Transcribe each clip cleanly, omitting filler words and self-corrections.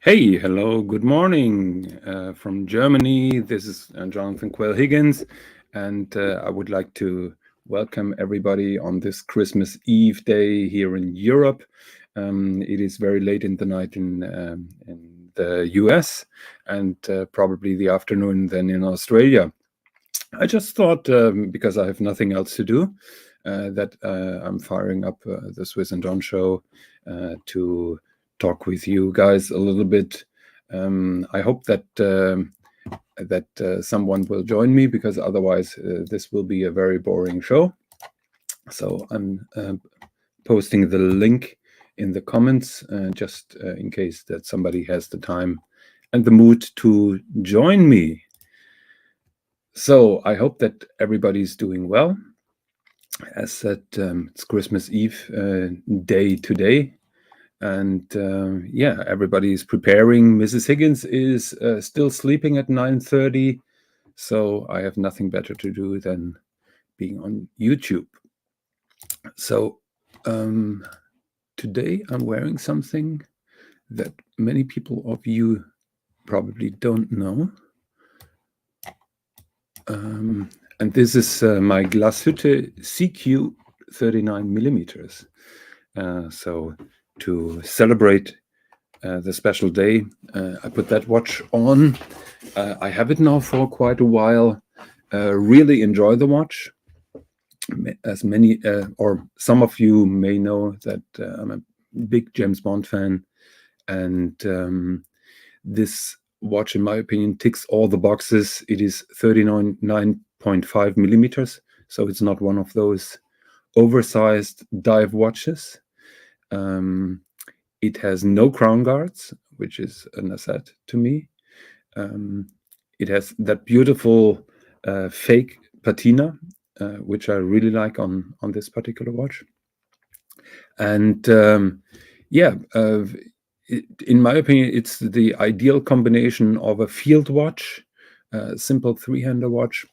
Hey, hello, good morning from Germany. This is Jonathan Quayle Higgins, and I would like to welcome everybody on this Christmas Eve day here in Europe. It is very late in the night in the US and probably the afternoon then in Australia. I just thought, because I have nothing else to do, that I'm firing up the Swiss and John show to talk with you guys a little bit. I hope that someone will join me, because otherwise this will be a very boring show. So I'm posting the link in the comments just in case that somebody has the time and the mood to join me. So I hope that everybody's doing well. As said, it's Christmas Eve day today. And yeah, everybody's preparing. Mrs. Higgins is still sleeping at 9:30. So I have nothing better to do than being on YouTube. So today I'm wearing something that many people of you probably don't know. And this is my Glashütte CQ 39 millimeters. So to celebrate the special day, I put that watch on. I have it now for quite a while. Really enjoy the watch. As many or some of you may know that I'm a big James Bond fan, and this watch, in my opinion, ticks all the boxes. It is 39.5 millimeters, so it's not one of those oversized dive watches. It has no crown guards, which is an asset to me. It has that beautiful fake patina, which I really like on this particular watch. And yeah, in my opinion, it's the ideal combination of a field watch, simple three-hander watch,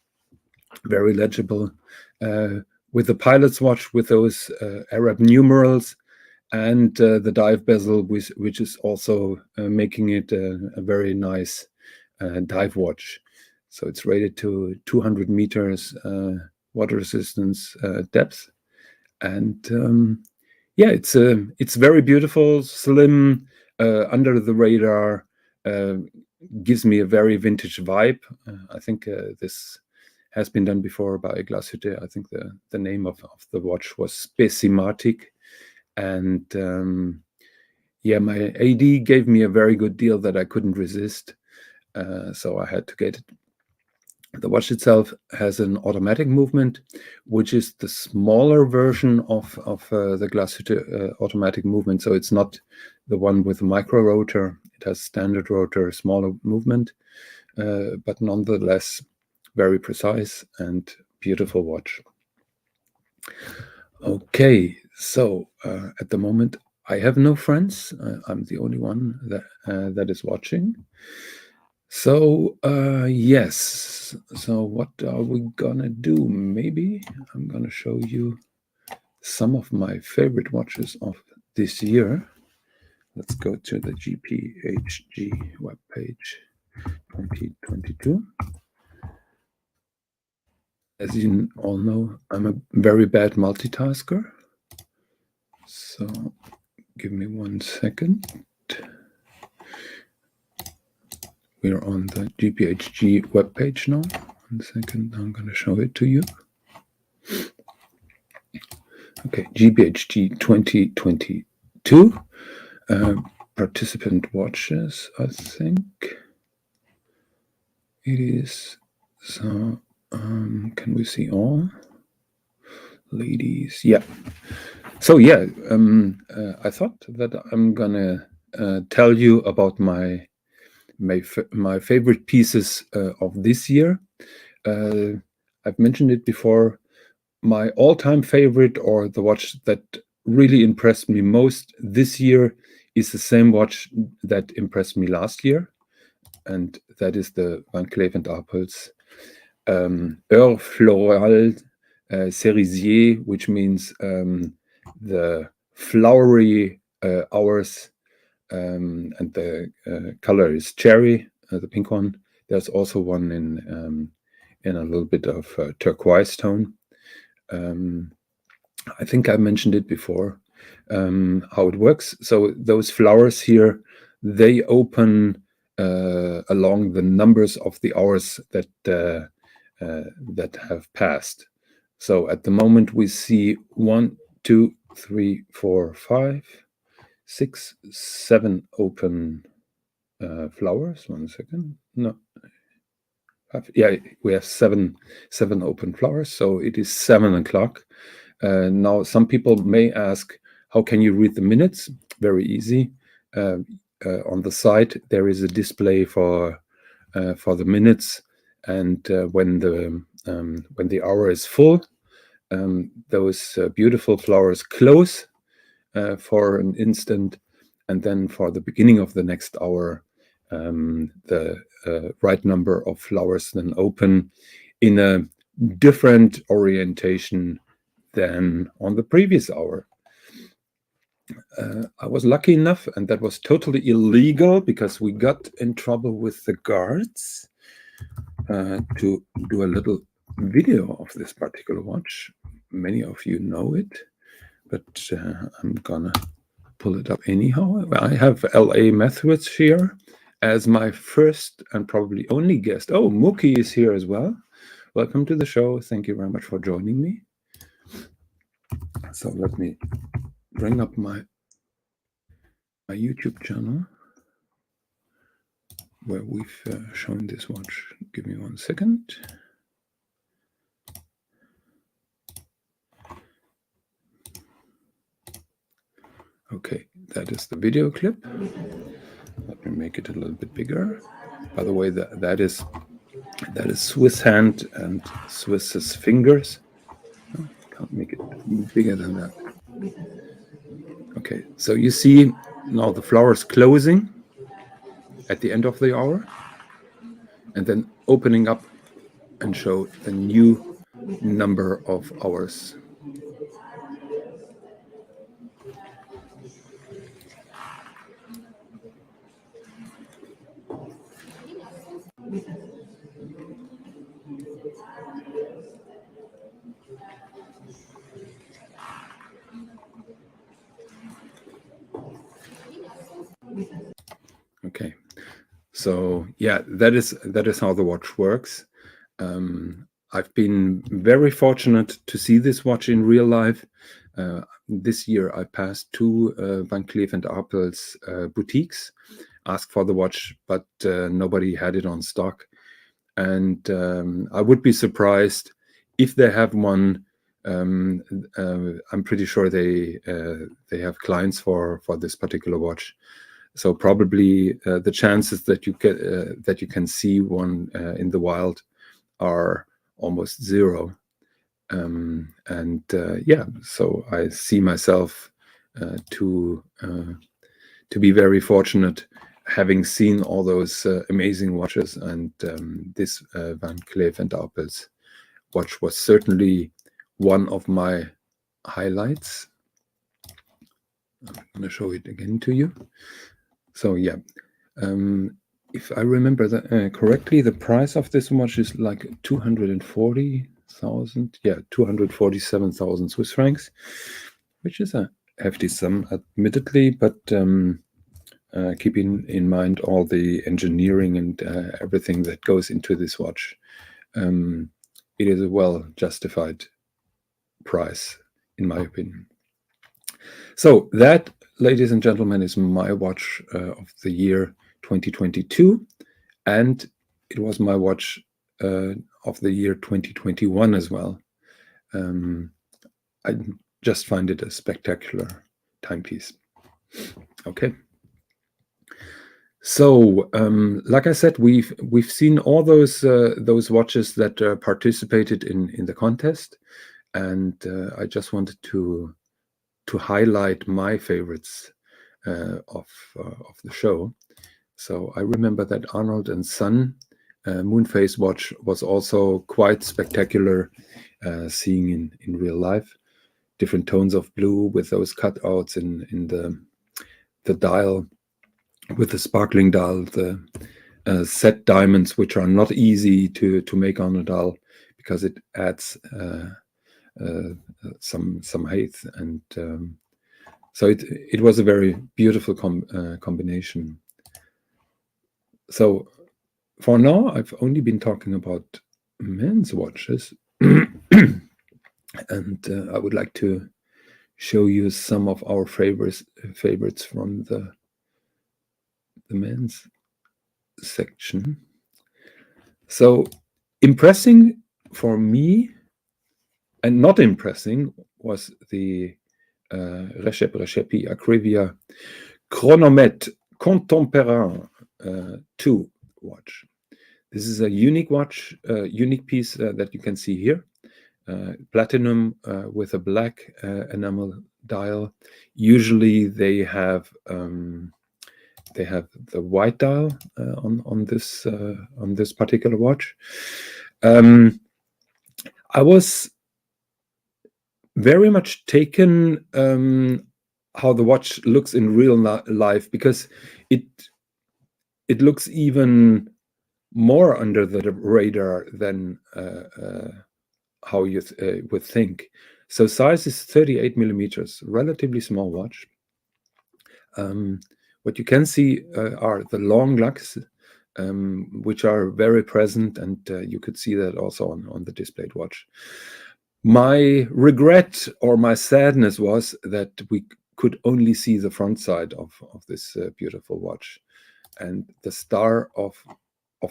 very legible, with the pilot's watch with those Arab numerals, and the dive bezel, which is also making it a very nice dive watch. So it's rated to 200 meters water resistance depth, and yeah, it's very beautiful, slim, under the radar. Gives me a very vintage vibe. I think this has been done before by Glashütte. I think the name of the watch was Specimatic. And yeah, my AD gave me a very good deal that I couldn't resist. So I had to get it. The watch itself has an automatic movement, which is the smaller version of the Glashütte automatic movement. So it's not the one with the micro rotor. It has standard rotor, smaller movement, but nonetheless very precise and beautiful watch. Okay, so at the moment I have no friends. I'm the only one that is watching. So yes, so what are we gonna do? Maybe I'm gonna show you some of my favorite watches of this year. Let's go to the GPHG webpage 2022. As you all know, I'm a very bad multitasker. So give me 1 second. We're on the GPHG webpage now. 1 second, I'm going to show it to you. Okay, GPHG 2022. Participant watches, I think it is. So, can we see all? Ladies, yeah. So, yeah, I thought that I'm going to tell you about my favorite pieces of this year. I've mentioned it before. My all-time favorite, or the watch that really impressed me most this year, is the same watch that impressed me last year, and that is the Van Cleef & Arpels Heure Florale Cerisier, which means the flowery hours and the color is cherry, the pink one. There's also one in a little bit of turquoise tone. I think I mentioned it before, how it works. So those flowers here, they open along the numbers of the hours that have passed. So at the moment we see 1, 2, 3, 4, 5, 6, 7 open flowers. 1 second. No. Yeah, we have seven open flowers. So it is 7 o'clock. Now, some people may ask, how can you read the minutes? Very easy. On the side, there is a display for the minutes, and when the hour is full, those beautiful flowers close for an instant, and then for the beginning of the next hour, the right number of flowers then open in a different orientation than on the previous hour. I was lucky enough, and that was totally illegal because we got in trouble with the guards, to do a little video of this particular watch. Many of you know it, but I'm gonna pull it up anyhow. I have L.A. Methwitz here as my first and probably only guest. Oh, Mookie is here as well. Welcome to the show. Thank you very much for joining me. So let me bring up my YouTube channel where we've shown this watch. Give me 1 second. Okay, that is the video clip. Let me make it a little bit bigger. By the way, that is Swiss hand and Swiss's fingers. Can't make it bigger than that. Okay, so you see now the flowers closing at the end of the hour and then opening up and show the new number of hours. Okay, so yeah, that is how the watch works. I've been very fortunate to see this watch in real life. This year I passed 2 Van Cleef & Arpels boutiques, asked for the watch, but nobody had it on stock. And I would be surprised if they have one. I'm pretty sure they have clients for this particular watch. So probably the chances that you can see one in the wild are almost zero. Yeah, so I see myself to be very fortunate, having seen all those amazing watches, and this Van Cleef & Arpels watch was certainly one of my highlights. I'm going to show it again to you. So yeah, if I remember that correctly, the price of this watch is like 240,000. Yeah, 247,000 Swiss francs, which is a hefty sum, admittedly, but keeping in mind all the engineering and everything that goes into this watch, it is a well justified price, in my opinion. So that, ladies and gentlemen, is my watch of the year 2022, and it was my watch of the year 2021 as well. I just find it a spectacular timepiece. Okay. So, like I said, we've seen all those watches that participated in the contest, and I just wanted to highlight my favorites of the show. So I remember that Arnold & Son Moonphase watch was also quite spectacular, seeing in real life. Different tones of blue with those cutouts in the dial. with the sparkling dial, the set diamonds, which are not easy to make on a dial because it adds some height, and so it was a very beautiful combination. So for now, I've only been talking about men's watches, and I would like to show you some of our favorites from the men's section. So impressing for me and not impressing was the Recepi Acrivia Chronomètre Contemporain 2 watch. This is a unique watch, unique piece that you can see here. Platinum with a black enamel dial. Usually they have the white dial on this particular watch. I was very much taken how the watch looks in real life, because it looks even more under the radar than how you would think. So size is 38 millimeters, relatively small watch. What you can see are the long lugs, which are very present, and you could see that also on the displayed watch. My regret or my sadness was that we could only see the front side of this beautiful watch, and the star of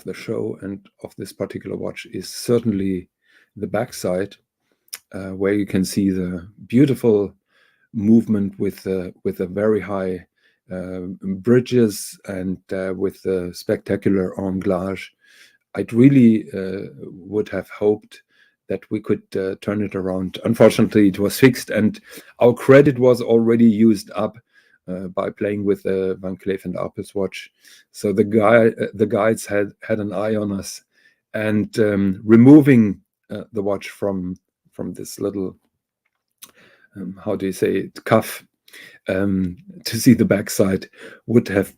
the show and of this particular watch is certainly the back side, where you can see the beautiful movement with the very high bridges and with the spectacular anglage. I'd really would have hoped that we could turn it around. Unfortunately, it was fixed, and our credit was already used up by playing with the Van Cleef & Arpels watch. So the guides had an eye on us, and removing the watch from this little how do you say it, cuff, to see the backside would have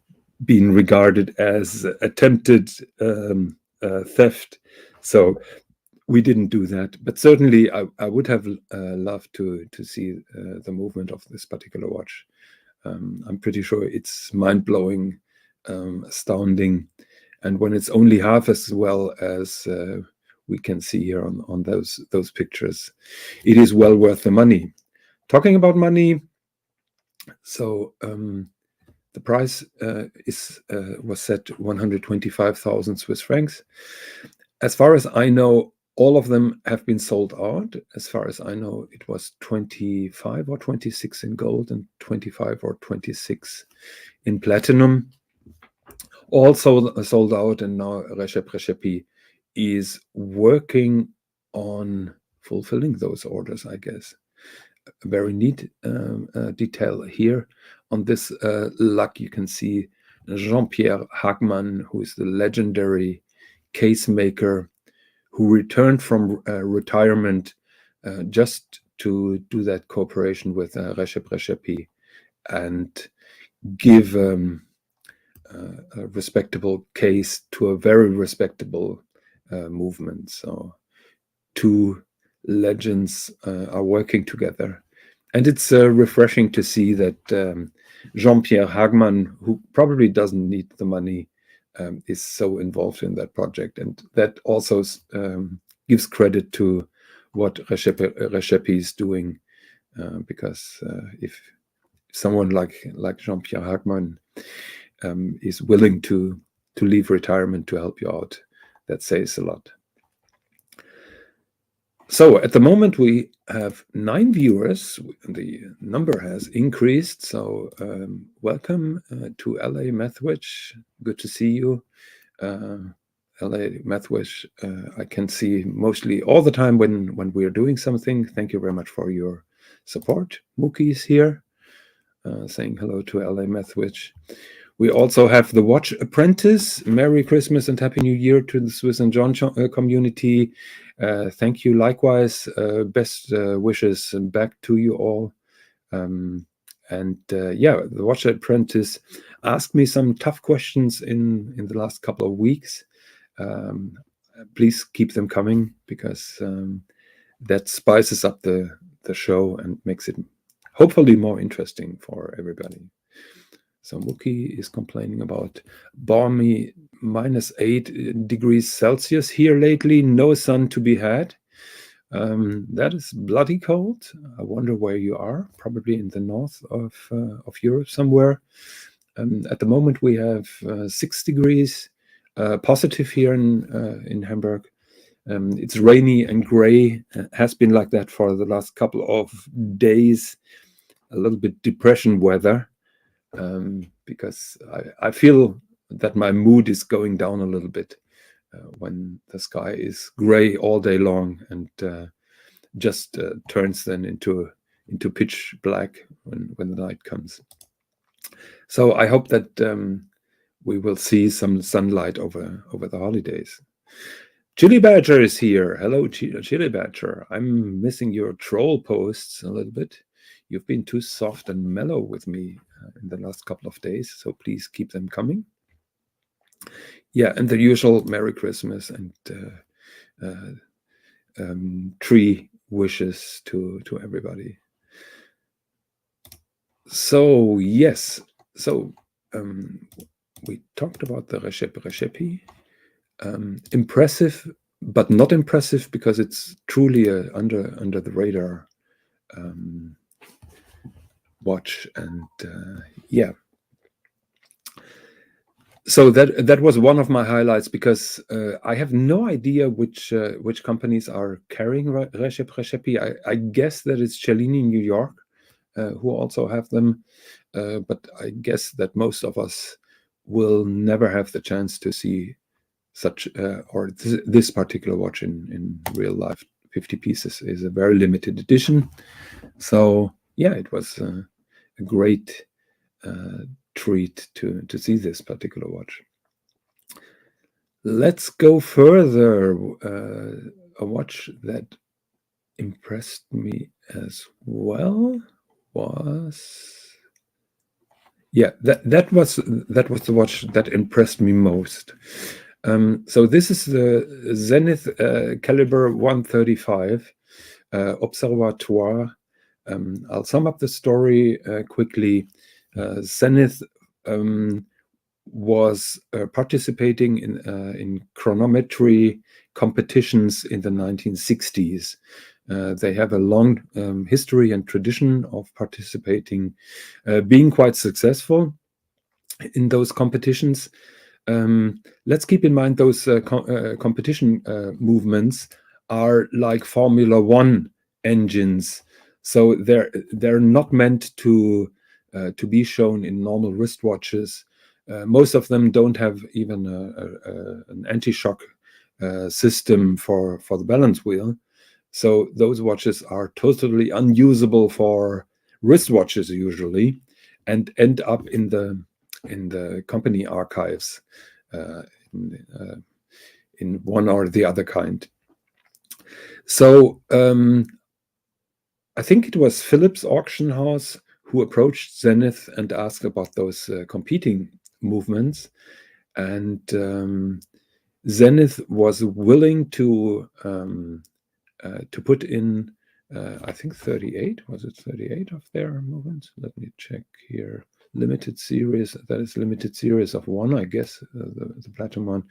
been regarded as attempted theft. So we didn't do that, but certainly I would have loved to see the movement of this particular watch. I'm pretty sure it's mind-blowing, astounding, and when it's only half as well as we can see here on those pictures, it is well worth the money. Talking about money, so the price was set 125,000 Swiss francs. As far as I know, all of them have been sold out. As far as I know, it was 25 or 26 in gold and 25 or 26 in platinum. Also sold out, and now Recepi is working on fulfilling those orders, I guess. A very neat detail here. On this lug, you can see Jean-Pierre Hagman, who is the legendary case maker who returned from retirement just to do that cooperation with Recepi and give a respectable case to a very respectable movement. So two legends are working together, and it's refreshing to see that Jean-Pierre Hagman, who probably doesn't need the money, is so involved in that project, and that also gives credit to what Recepi is doing, because if someone like Jean-Pierre Hagman is willing to leave retirement to help you out, that says a lot. So at the moment we have 9 viewers. The number has increased. So welcome to LA Methwich. Good to see you. LA Methwich, I can see mostly all the time when we're doing something. Thank you very much for your support. Mookie is here saying hello to LA Methwich. We also have the Watch Apprentice. Merry Christmas and Happy New Year to the Swiss and John community. Thank you likewise. Best wishes back to you all. And yeah, the Watch Apprentice asked me some tough questions in the last couple of weeks. Please keep them coming, because that spices up the show and makes it hopefully more interesting for everybody. So Mookie is complaining about balmy -8 degrees Celsius here lately. No sun to be had. That is bloody cold. I wonder where you are. Probably in the north of Europe somewhere. At the moment we have 6 degrees positive here in Hamburg. It's rainy and gray. Has been like that for the last couple of days. A little bit depression weather, because I feel that my mood is going down a little bit when the sky is gray all day long and just turns then into pitch black when the night comes. So I hope that we will see some sunlight over the holidays. Chili Badger is here. Hello, Chili Badger. I'm missing your troll posts a little bit. You've been too soft and mellow with me in the last couple of days, so please keep them coming. Yeah, and the usual Merry Christmas and tree wishes to everybody. So yes, so we talked about the recipe. Impressive, but not impressive, because it's truly a under the radar watch. And yeah, so that was one of my highlights, because I have no idea which companies are carrying recipe. I guess that it's Cellini in New York who also have them, but I guess that most of us will never have the chance to see such or this particular watch in real life. 50 pieces is a very limited edition. So yeah, it was a great treat to see this particular watch. Let's go further. A watch that impressed me as well was, yeah, that was the watch that impressed me most. So this is the Zenith caliber 135 Observatoire. I'll sum up the story quickly. Zenith was participating in chronometry competitions in the 1960s. They have a long history and tradition of participating, being quite successful in those competitions. Let's keep in mind those competition movements are like Formula One engines, so they're not meant to be shown in normal wristwatches. Most of them don't have even an anti-shock system for the balance wheel, so those watches are totally unusable for wristwatches usually, and end up in the company archives in one or the other kind. So I think it was Philips auction house who approached Zenith and asked about those competing movements, and Zenith was willing to put in I think 38, was it 38 of their movements? Let me check here. Limited series, that is limited series of one, I guess, the platinum one.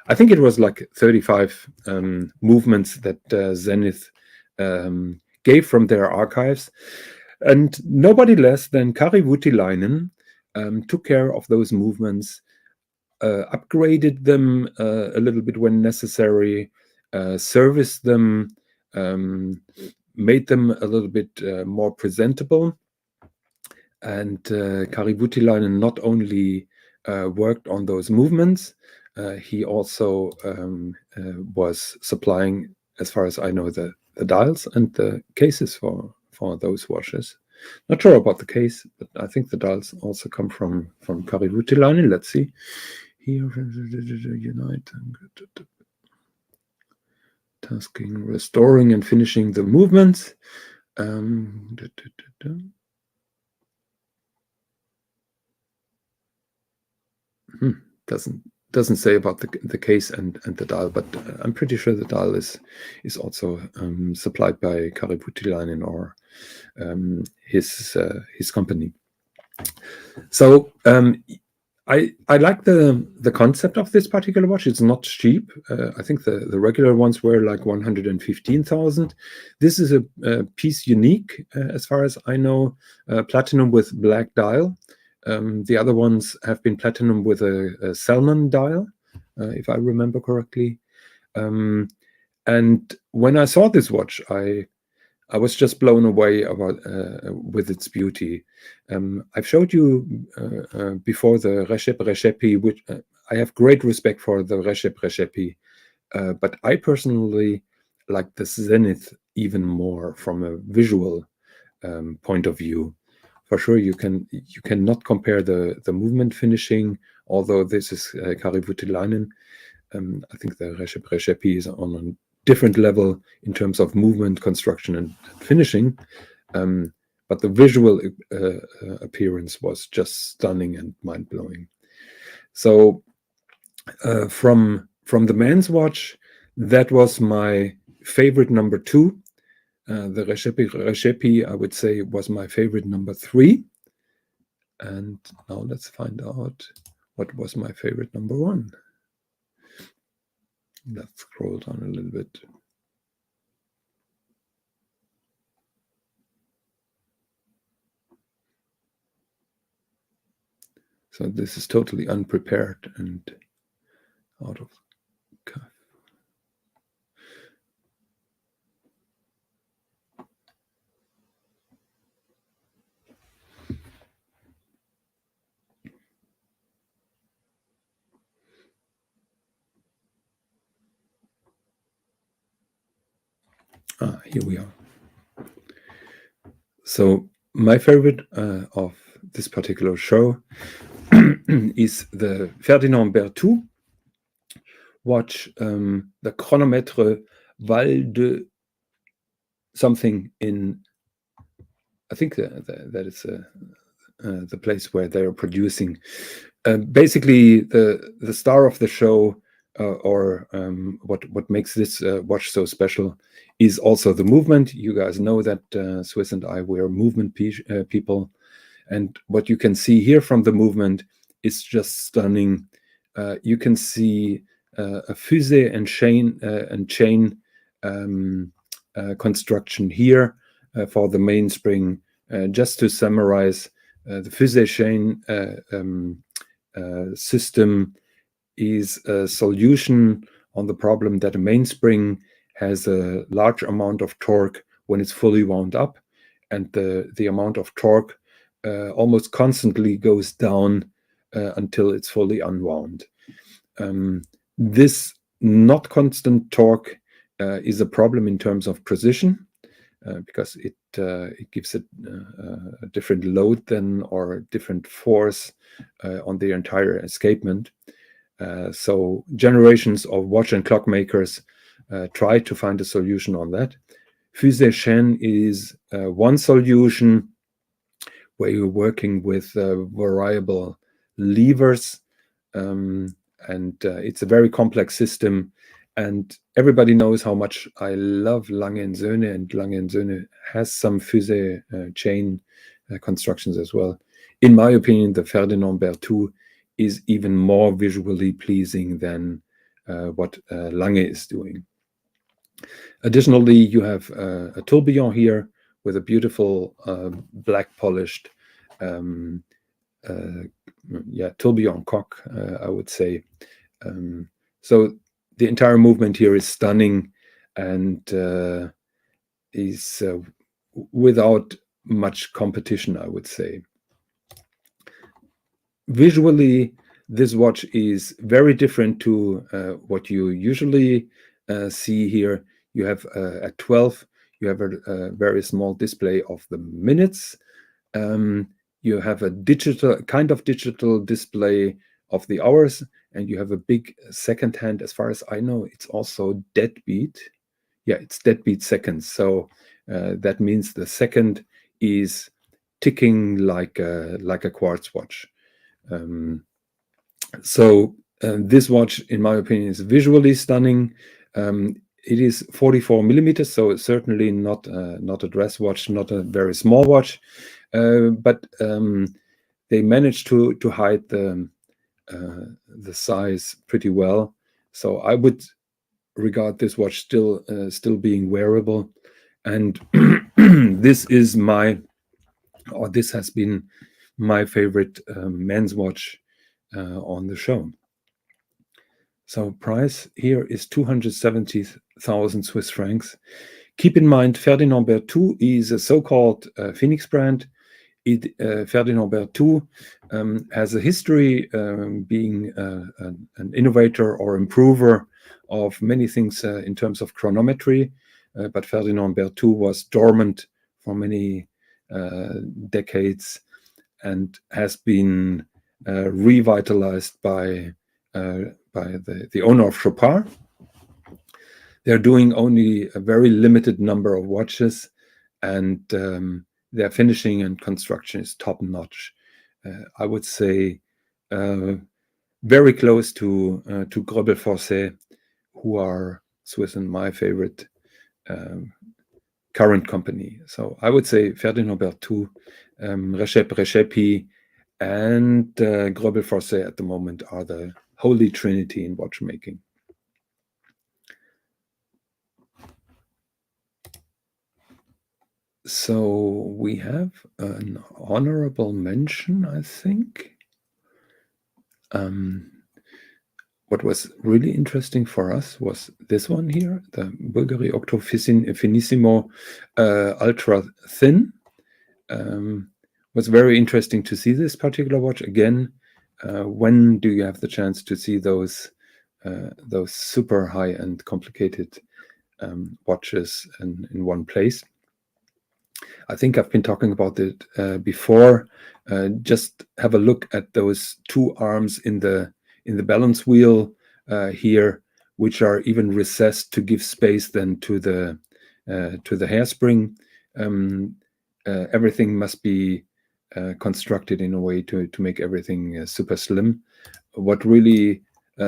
I think it was like 35 movements that Zenith gave from their archives, and nobody less than Kari Voutilainen took care of those movements, upgraded them a little bit when necessary, serviced them, made them a little bit more presentable. And Kari Voutilainen not only worked on those movements, he also was supplying, as far as I know, the dials and the cases for those watches. Not sure about the case, but I think the dials also come from Kari Voutilainen. Let's see. Here, unite, tasking, restoring and finishing the movements. doesn't say about the case and the dial, but I'm pretty sure the dial is also supplied by Kari Voutilainen or his company. So I like the concept of this particular watch. It's not cheap. I think the regular ones were like 115,000. This is a piece unique, as far as I know, platinum with black dial. The other ones have been platinum with a salmon dial, if I remember correctly. And when I saw this watch, I was just blown away about with its beauty. I've showed you before the Recep, which I have great respect for the Recep, but I personally like the Zenith even more from a visual point of view. For sure, you cannot compare the movement finishing, although this is Kari Voutilainen. I think the Recep is on a different level in terms of movement, construction, and finishing. But the visual appearance was just stunning and mind-blowing. So from the men's watch, that was my favorite number 2. The Recep, I would say, was my favorite number 3. And now let's find out what was my favorite number 1. Let's scroll down a little bit. So this is totally unprepared and out of cuff. Here we are. So my favorite of this particular show is the Ferdinand Berthoud watch, the chronometre Val de something in, I think that is the place where they are producing. Basically, the star of the show, or what makes this watch so special, is also the movement. You guys know that Swiss and I, we're movement people, and what you can see here from the movement is just stunning. You can see a fusée and chain construction here for the mainspring. Just to summarize, the fusée chain system is a solution on the problem that a mainspring has a large amount of torque when it's fully wound up, and the amount of torque almost constantly goes down until it's fully unwound. This not constant torque is a problem in terms of precision, because it gives it a different load then, or a different force on the entire escapement. So generations of watch and clock makers try to find a solution on that. Fusée chaîne is one solution where you're working with variable levers, and it's a very complex system. And everybody knows how much I love Lange & Söhne, and Lange & Söhne has some fusée chain constructions as well. In my opinion, the Ferdinand Berthoud is even more visually pleasing than what Lange is doing. Additionally, you have a tourbillon here with a beautiful black polished tourbillon cock, I would say. So the entire movement here is stunning, and is without much competition, I would say. Visually, this watch is very different to what you usually see here. You have at 12, you have a very small display of the minutes. You have a digital display of the hours, and you have a big second hand. As far as I know, it's also deadbeat. Yeah, it's deadbeat seconds. So that means the second is ticking like a quartz watch. So this watch, in my opinion, is visually stunning. It is 44 millimeters, so it's certainly not a dress watch, not a very small watch, but they managed to hide the size pretty well. So I would regard this watch still being wearable, and this is this has been my favorite men's watch on the show. So price here is 270,000 Swiss francs. Keep in mind, Ferdinand Berthoud is a so-called Phoenix brand. Ferdinand Berthoud has a history being an innovator or improver of many things in terms of chronometry, but Ferdinand Berthoud was dormant for many decades and has been revitalized by the owner of Chopard. They're doing only a very limited number of watches, and their finishing and construction is top notch. I would say very close to Grobel Forsey, who are Swiss and my favorite current company. So I would say Ferdinand Berthoud, Rexep, and Grobel Forsey at the moment are the holy trinity in watchmaking. So we have an honorable mention, I think. What was really interesting for us was this one here, the Bulgari Octo Finissimo Ultra Thin. Was very interesting to see this particular watch again. When do you have the chance to see those super high-end complicated watches in one place? I think I've been talking about it before. Just have a look at those two arms in the balance wheel here, which are even recessed to give space then to the hairspring. Everything must be constructed in a way to make everything super slim. What really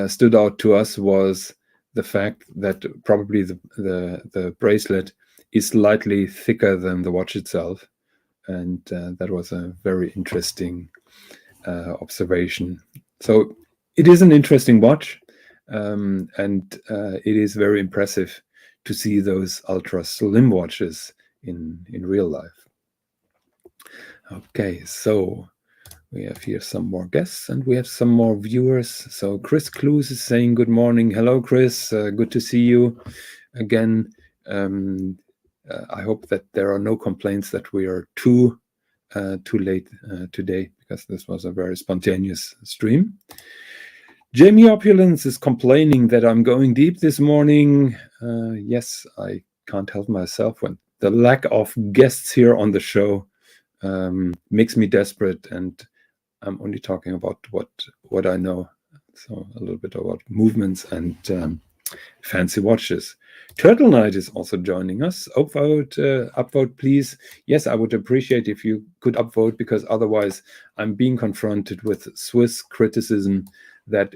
stood out to us was the fact that probably the bracelet is slightly thicker than the watch itself, and that was a very interesting observation. So it is an interesting watch, and it is very impressive to see those ultra slim watches in real life. Okay, so we have here some more guests and we have some more viewers. So Chris Clues is saying good morning. Hello, Chris. Good to see you again. I hope that there are no complaints that we are too late today, because this was a very spontaneous stream. Jamie Opulence is complaining that I'm going deep this morning. Yes, I can't help myself when the lack of guests here on the show makes me desperate, and I'm only talking about what I know. So a little bit about movements and fancy watches. Turtle Knight is also joining us. Upvote, please. Yes, I would appreciate if you could upvote, because otherwise I'm being confronted with Swiss criticism that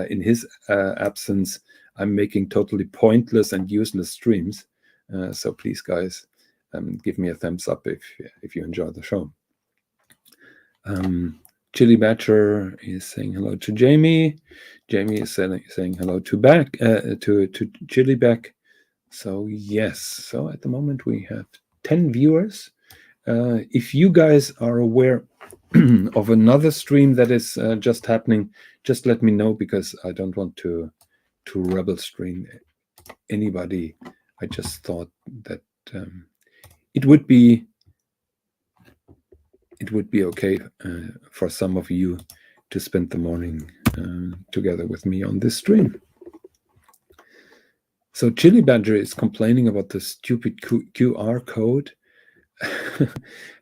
in his absence I'm making totally pointless and useless streams. So please, guys, give me a thumbs up if you enjoy the show. Chili Badger is saying hello to Jamie. Jamie is saying hello to Chili Back. So yes, so at the moment we have 10 viewers. If you guys are aware of another stream that is just happening, just let me know, because I don't want to rebel stream anybody. I just thought that it would be okay for some of you to spend the morning together with me on this stream. So Chili Badger is complaining about the stupid QR code,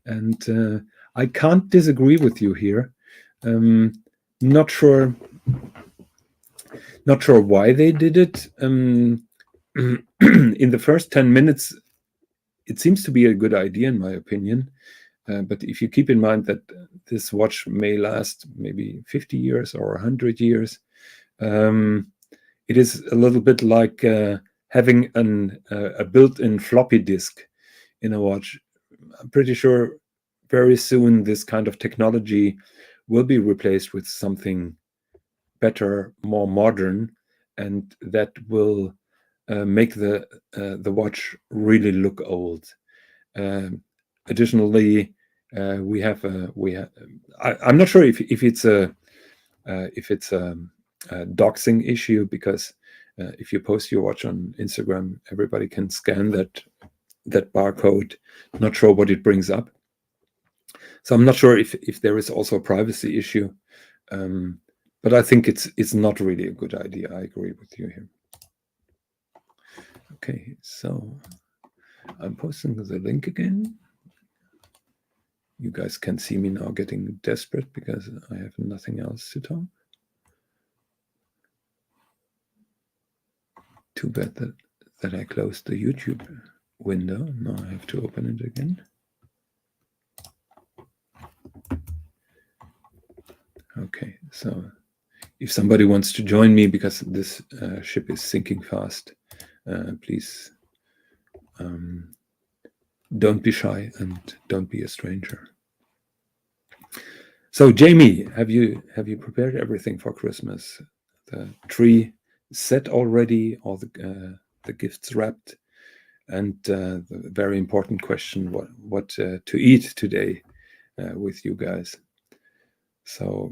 and I can't disagree with you here. Not sure why they did it. In the first 10 minutes, it seems to be a good idea, in my opinion. But if you keep in mind that this watch may last maybe 50 years or 100 years, it is a little bit like having a built-in floppy disk in a watch. I'm pretty sure very soon this kind of technology will be replaced with something better, more modern, and that will make the watch really look old. Additionally, we have I'm not sure if it's a doxing issue, because if you post your watch on Instagram, everybody can scan that barcode. Not sure what it brings up. So I'm not sure if there is also a privacy issue, but I think it's not really a good idea. I agree with you here. Okay, so I'm posting the link again. You guys can see me now getting desperate because I have nothing else to talk. Too bad that I closed the YouTube window. Now I have to open it again. Okay, so if somebody wants to join me, because this ship is sinking fast, please don't be shy and don't be a stranger. So Jamie, have you prepared everything for Christmas? The tree set already, all the gifts wrapped, and the very important question: what to eat today with you guys? So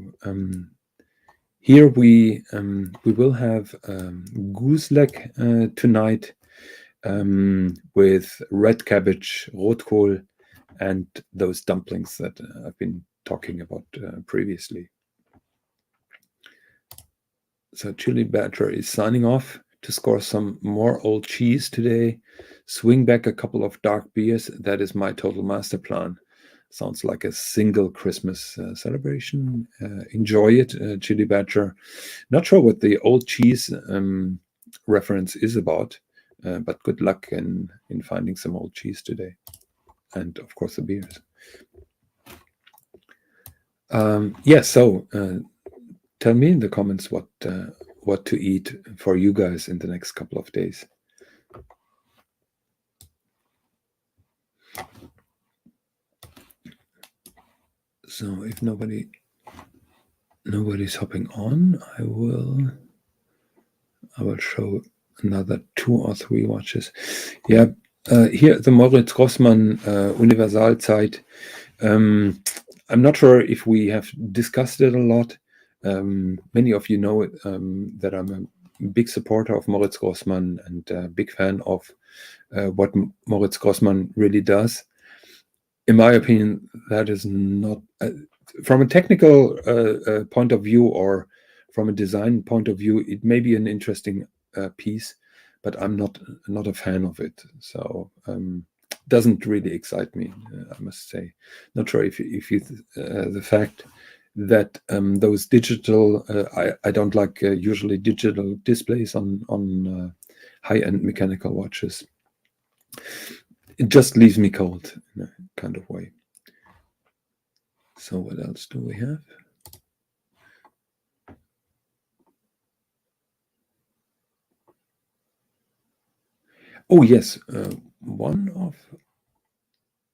here we will have goose leg tonight with red cabbage, rotkohl, and those dumplings that I've been talking about previously. So Chili Badger is signing off to score some more old cheese today, swing back a couple of dark beers. That is my total master plan. Sounds like a single Christmas celebration. Enjoy it, Chili Badger. Not sure what the old cheese reference is about, but good luck in finding some old cheese today. And of course the beers. So tell me in the comments what to eat for you guys in the next couple of days. So if nobody's hopping on, I will show another 2 or 3 watches. Yeah, here the Moritz Grossmann Universalzeit. I'm not sure if we have discussed it a lot. Many of you know that I'm a big supporter of Moritz Grossmann and a big fan of what Moritz Grossmann really does. In my opinion, that is not, from a technical point of view or from a design point of view, it may be an interesting piece, but I'm not a fan of it. So doesn't really excite me, I must say. Not sure if you the fact that those digital, I don't like usually digital displays on high-end mechanical watches. It just leaves me cold in a kind of way. So what else do we have? Oh yes, one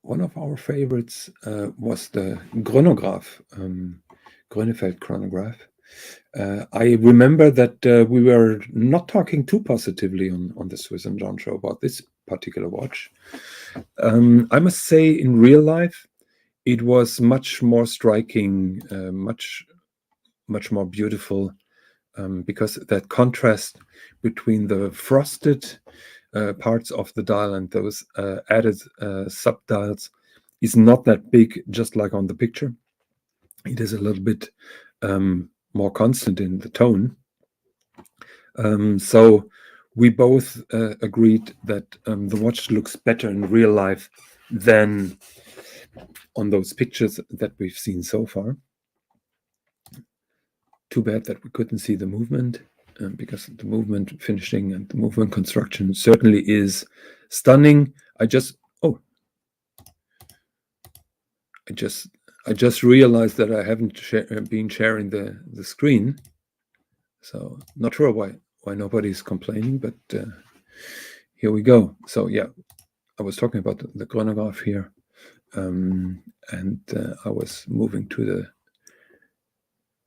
of our favorites was the chronograph, Grönefeld chronograph. I remember that we were not talking too positively on the Swiss and John show about this particular watch. I must say, in real life, it was much more striking, much more beautiful, because that contrast between the frosted parts of the dial and those added subdials is not that big, just like on the picture. It is a little bit more constant in the tone. So we both agreed that the watch looks better in real life than on those pictures that we've seen so far. Too bad that we couldn't see the movement, because the movement finishing and the movement construction certainly is stunning. I just realized that I haven't been sharing the screen, so not sure why nobody's complaining, but here we go. So yeah, I was talking about the chronograph here, and I was moving to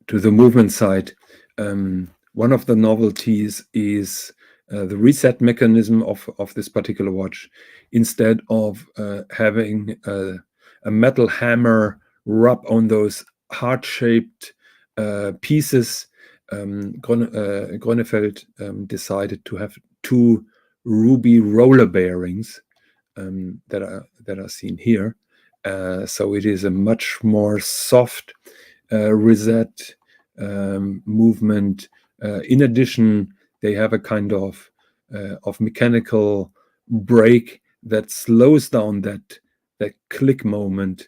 the movement side. One of the novelties is the reset mechanism of this particular watch. Instead of having a metal hammer rub on those heart-shaped pieces, Grönefeld decided to have two ruby roller bearings that are seen here. So it is a much more soft reset movement. In addition, they have a kind of mechanical brake that slows down that click moment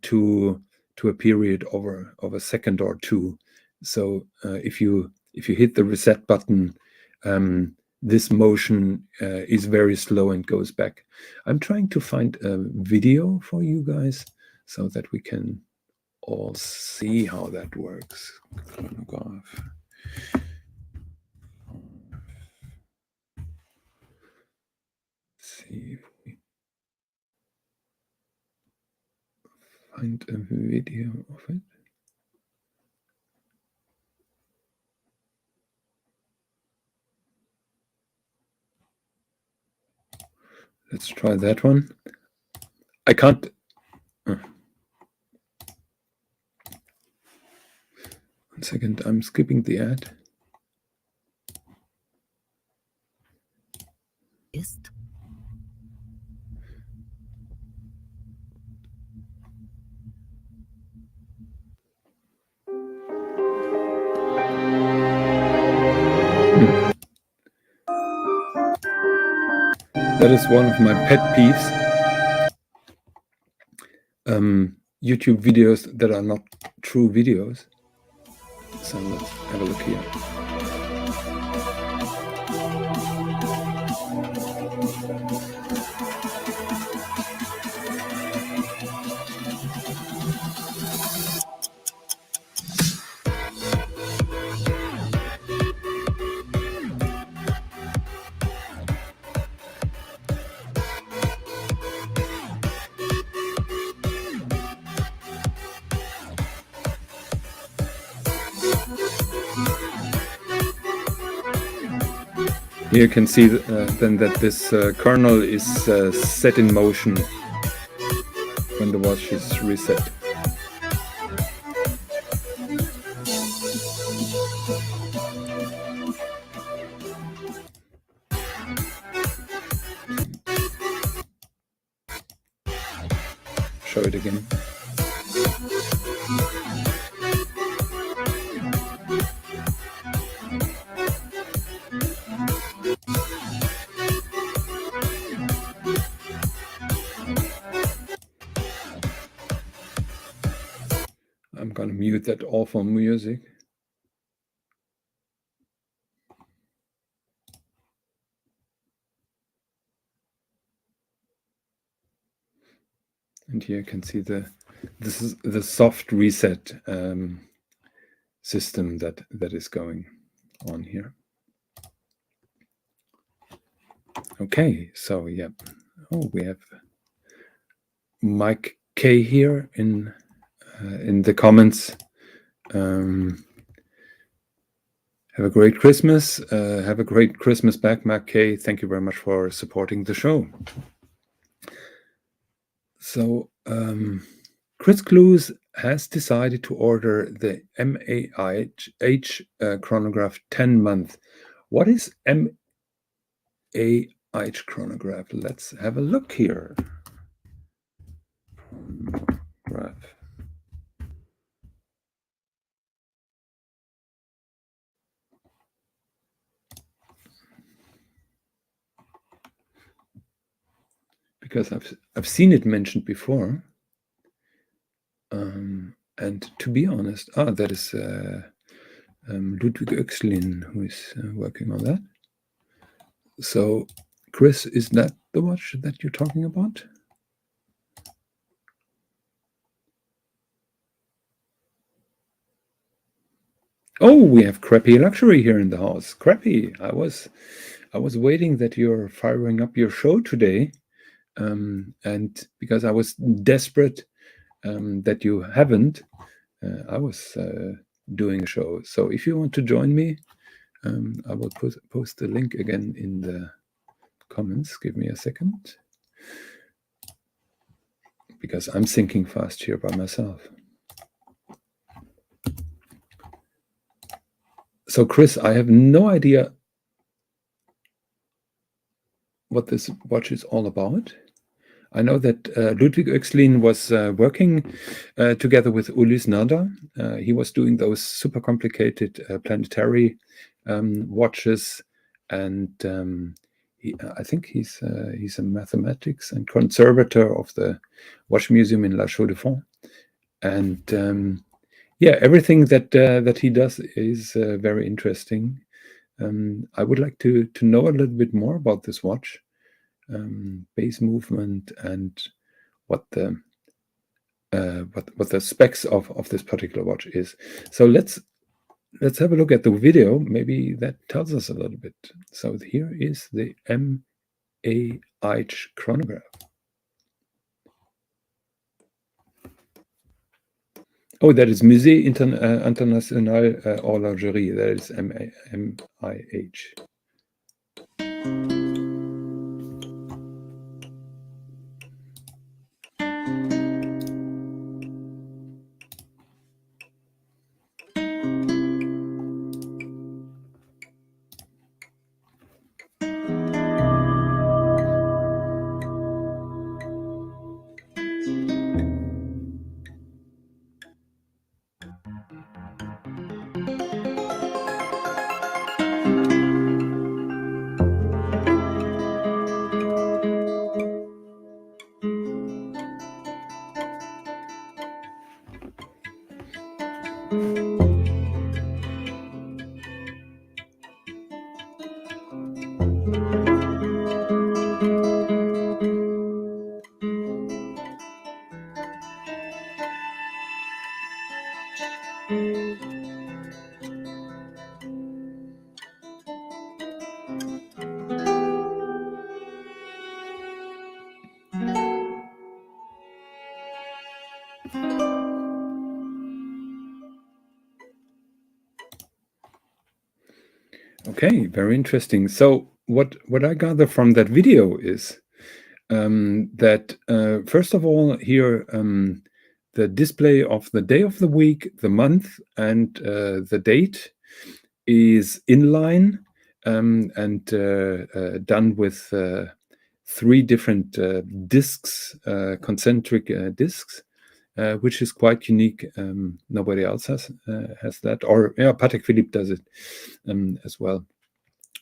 to a period of a second or two. So if you hit the reset button, this motion is very slow and goes back. I'm trying to find a video for you guys so that we can all see how that works. Chronograph. See if we find a video of it. Let's try that one. I can't. One second, I'm skipping the ad. Ist. That is one of my pet peeves. YouTube videos that are not true videos. So let's have a look here. Here you can see then that this kernel is set in motion when the watch is reset. Show it again. I'm gonna mute that awful music. And here you can see this is the soft reset system that is going on here. Okay, so yeah. Oh, we have Mike K here in the comments. Have a great Christmas. Have a great Christmas back, Mike K. Thank you very much for supporting the show. So Chris Clues has decided to order the MAH chronograph 10 month. What is MAH chronograph? Let's have a look here. Chronograph. Because I've seen it mentioned before. And to be honest, that is Ludwig Oechslin who is working on that. So, Chris, is that the watch that you're talking about? Oh, we have Crappy Luxury here in the house. Crappy, I was waiting that you're firing up your show today, and because I was desperate that you haven't, I was doing a show. So if you want to join me, I will post the link again in the comments. Give me a second, because I'm thinking fast here by myself. So Chris, I have no idea what this watch is all about. I know that Ludwig Oechslin was working together with Ulysse Nada. He was doing those super complicated planetary watches, and I think he's a mathematics and conservator of the Watch Museum in La Chaux-de-Fonds. And yeah, everything that he does is very interesting. I would like to know a little bit more about this watch. Base movement and what the specs of this particular watch is. So let's have a look at the video. Maybe that tells us a little bit. So here is the MAH chronograph. Oh, that is Musée International Horlogerie. That is MIH. Okay, very interesting. So what I gather from that video is that first of all, here the display of the day of the week, the month, and the date is inline and done with 3 different discs, concentric discs, which is quite unique. Nobody else has that, or yeah, Patek Philippe does it as well.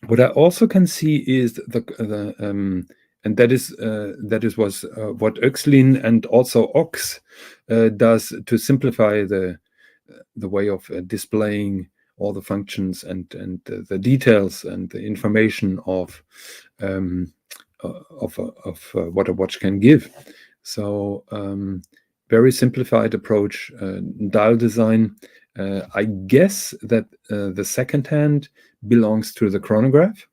What I also can see is and that is what Oechslin and also Ox does to simplify the way of displaying all the functions and the details and the information of what a watch can give. So very simplified approach, dial design. I guess that the second hand belongs to the chronograph.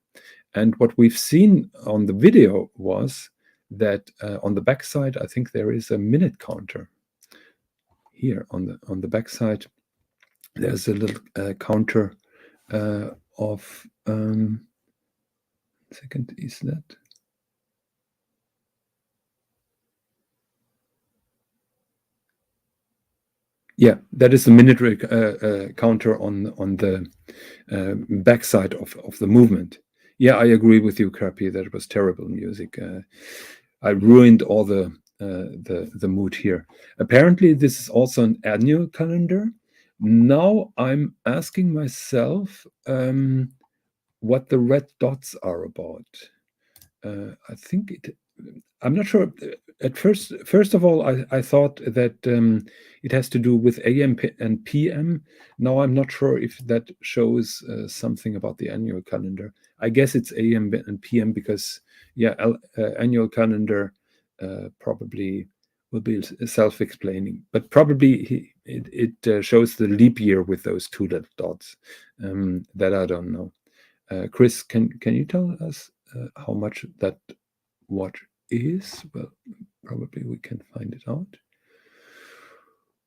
And what we've seen on the video was that on the back side, I think there is a minute counter. Here on the back side, there's a little counter of second, is that? Yeah, that is the minute counter on the backside of the movement. Yeah, I agree with you, Crappy. That was terrible music. I ruined all the mood here. Apparently, this is also an annual calendar. Now I'm asking myself what the red dots are about. I think I'm not sure. At first of all, I thought that it has to do with AM and PM. Now I'm not sure if that shows something about the annual calendar. I guess it's AM and PM because, yeah, annual calendar probably will be self-explaining. But probably it shows the leap year with those two little dots. That I don't know. Chris, can you tell us how much that watch is? Well, probably we can find it out.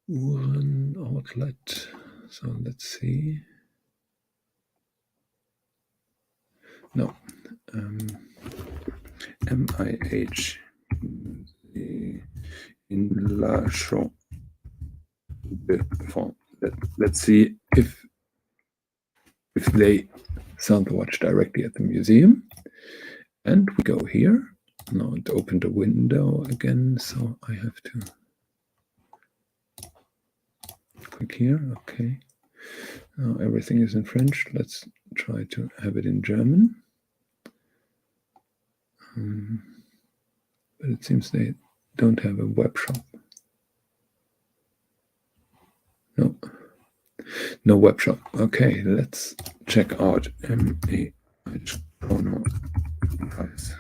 One outlet. So let's see. No. MIH in la chambre de fond. Let's see if they sell the watch directly at the museum. And we go here. Now it opened a window again, so I have to click here. Okay. Now everything is in French. Let's try to have it in German. But it seems they don't have a web shop. No web shop. Okay, let's check out MAH chrono price.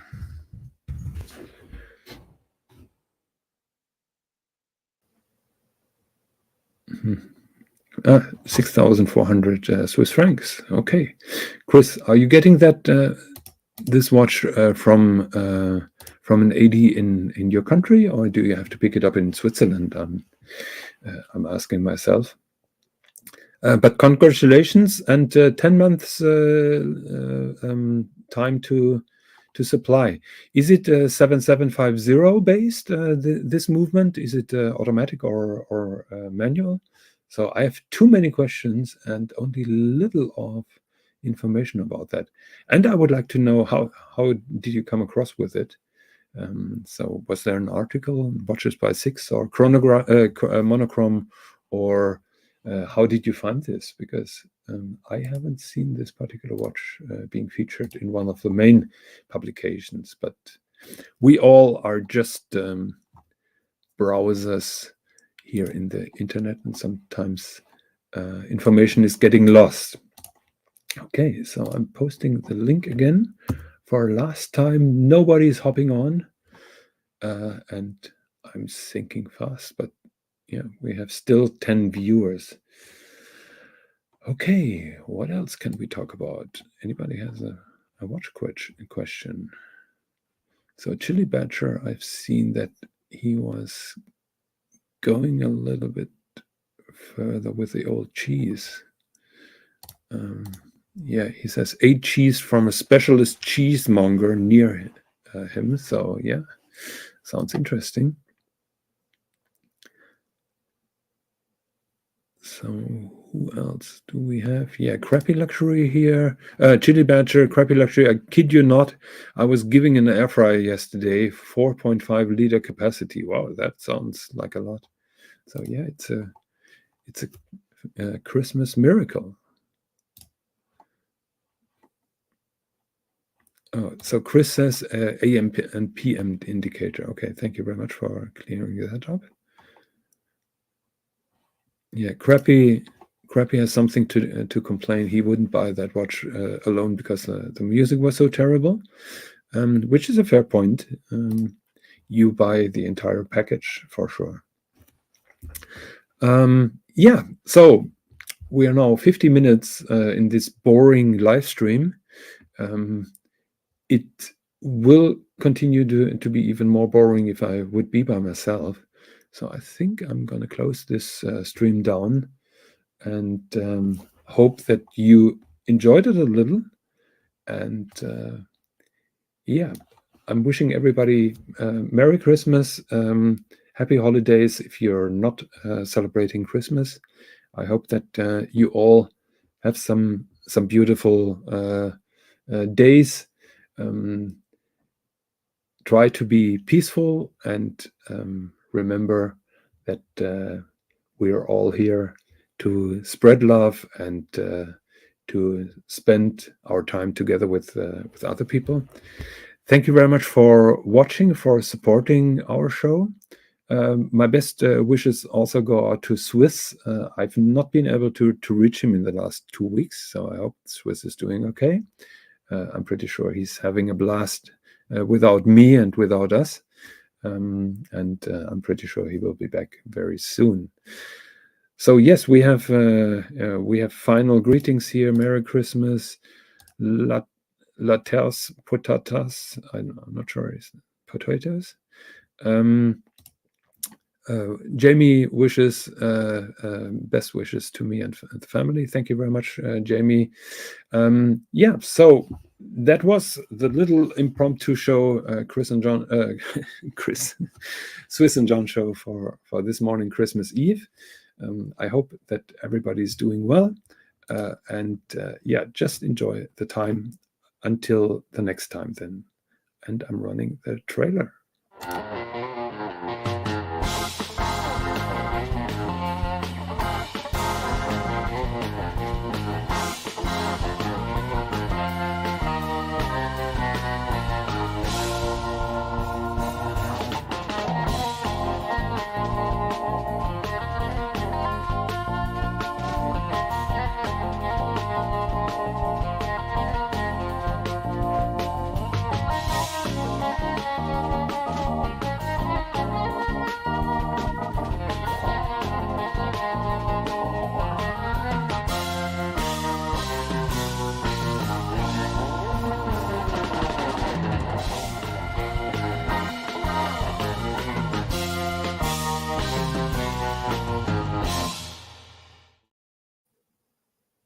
Mm-hmm. 6,400 Swiss francs. Okay, Chris, are you getting that this watch from an AD in your country, or do you have to pick it up in Switzerland? I'm asking myself. But congratulations, and 10 months time to supply. Is it 7750 based, this movement? Is it automatic or manual? So I have too many questions and only little of information about that. And I would like to know how did you come across with it? So was there an article, Watches by Six or monochrome, or how did you find this? Because I haven't seen this particular watch being featured in one of the main publications, but we all are just browsers here in the internet, and sometimes information is getting lost. Okay, so I'm posting the link again for last time. Nobody's hopping on, and I'm thinking fast, but yeah, we have still 10 viewers. Okay, what else can we talk about? Anybody has a watch question? So Chili Badger, I've seen that he was going a little bit further with the old cheese. Yeah, he says 8 cheese from a specialist cheesemonger near him. So yeah, sounds interesting. So who else do we have? Yeah, Crappy Luxury here. Chili Badger, Crappy Luxury. I kid you not, I was giving an air fryer yesterday, 4.5 liter capacity. Wow, that sounds like a lot. So yeah, it's a Christmas miracle. Oh, so Chris says AM and PM indicator. Okay, thank you very much for clearing that up. Yeah, Crappy has something to complain. He wouldn't buy that watch alone because the music was so terrible, which is a fair point. You buy the entire package for sure. Yeah, so we are now 50 minutes in this boring live stream. It will continue to be even more boring if I would be by myself. So I think I'm going to close this stream down and hope that you enjoyed it a little. And yeah, I'm wishing everybody Merry Christmas, Happy Holidays if you're not celebrating Christmas. I hope that you all have some beautiful days. Try to be peaceful and remember that we are all here to spread love and to spend our time together with other people. Thank you very much for watching, for supporting our show. My best wishes also go out to Swiss. I've not been able to reach him in the last 2 weeks, so I hope Swiss is doing okay. I'm pretty sure he's having a blast without me and without us. And I'm pretty sure he will be back very soon. So yes, we have final greetings here. Merry Christmas, lattes, patatas. I'm not sure. It's potatoes. Jamie wishes best wishes to me and the family. Thank you very much, Jamie. Yeah, so that was the little impromptu show, Chris and John, Chris, Swiss and John show for this morning, Christmas Eve. I hope that everybody's doing well, and yeah, just enjoy the time until the next time then. And I'm running the trailer.